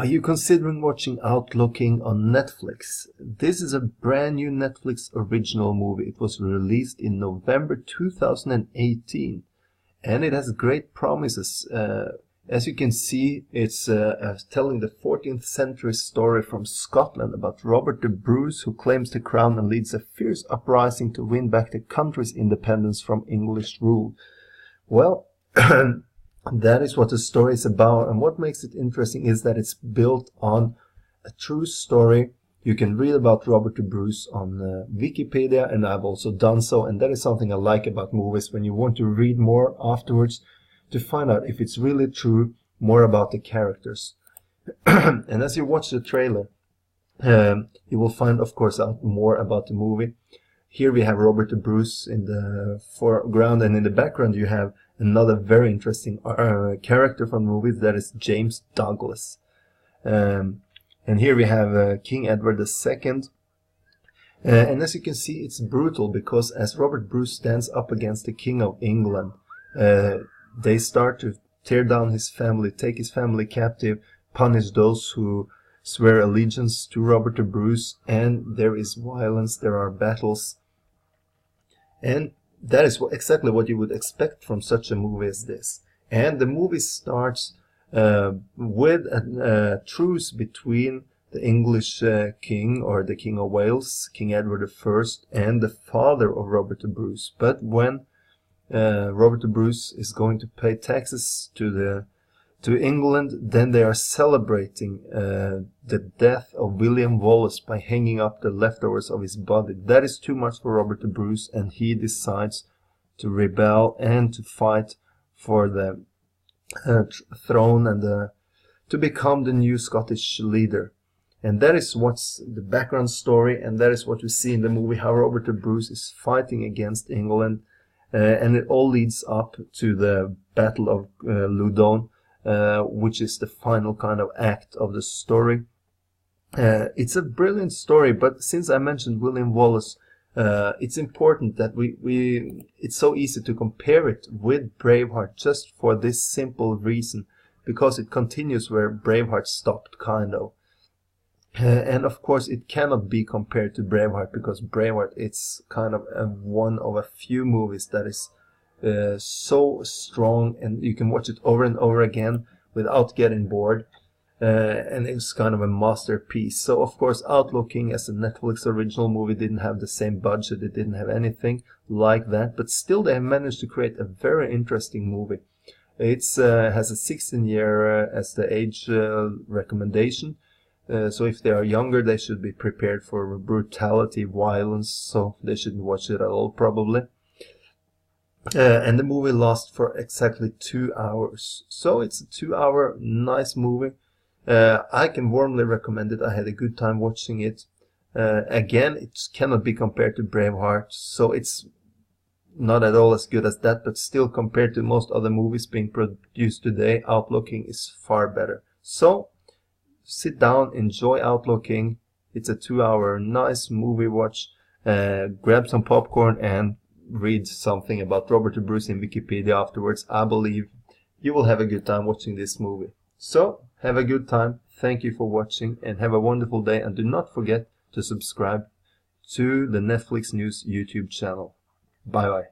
Are you considering watching Outlaw King on Netflix? This is a brand new Netflix original movie. It was released in November 2018 and it has great promises. As you can see, it's telling the 14th century story from Scotland about Robert the Bruce, who claims the crown and leads a fierce uprising to win back the country's independence from English rule. Well, that is what the story is about, and what makes it interesting is that it's built on a true story. You can read about Robert the Bruce on Wikipedia, and I've also done so, and that is something I like about movies, when you want to read more afterwards to find out if it's really true, more about the characters. And as you watch the trailer, you will find, of course, out more about the movie. Here we have Robert the Bruce in the foreground, and in the background you have another very interesting character from the movie, that is James Douglas. And here we have King Edward II. And as you can see, it's brutal, because as Robert Bruce stands up against the King of England, they start to tear down his family, take his family captive, punish those who swear allegiance to Robert the Bruce, and there is violence, there are battles. And that is exactly what you would expect from such a movie as this. And the movie starts with a truce between the English king, or the King of Wales, King Edward I, and the father of Robert the Bruce. But when Robert the Bruce is going to pay taxes to England, then they are celebrating the death of William Wallace by hanging up the leftovers of his body. That is too much for Robert the Bruce, and he decides to rebel and to fight for the throne and to become the new Scottish leader. And that is what's the background story, and that is what we see in the movie, how Robert the Bruce is fighting against England, and it all leads up to the Battle of Loudon, which is the final kind of act of the story. It's a brilliant story, but since I mentioned William Wallace, it's important that it's so easy to compare it with Braveheart, just for this simple reason, because it continues where Braveheart stopped, kind of. And of course it cannot be compared to Braveheart, because Braveheart, it's kind of one of a few movies that is so strong, and you can watch it over and over again without getting bored, and it's kind of a masterpiece. So of course Outlaw King, as a Netflix original movie, didn't have the same budget, it didn't have anything like that, but still they have managed to create a very interesting movie. It has a 16-year as the age recommendation. So if they are younger, they should be prepared for brutality, violence, so they shouldn't watch it at all, probably. And the movie lasts for exactly 2 hours. So it's a 2-hour nice movie. I can warmly recommend it. I had a good time watching it. Again, it cannot be compared to Braveheart, so it's not at all as good as that, but still, compared to most other movies being produced today, Outlaw King is far better. So sit down, enjoy Outlaw King. It's a 2-hour nice movie watch. Grab some popcorn and read something about Robert the Bruce in Wikipedia afterwards. I believe you will have a good time watching this movie. So have a good time. Thank you for watching, and have a wonderful day, and do not forget to subscribe to the Netflix News YouTube channel. Bye bye.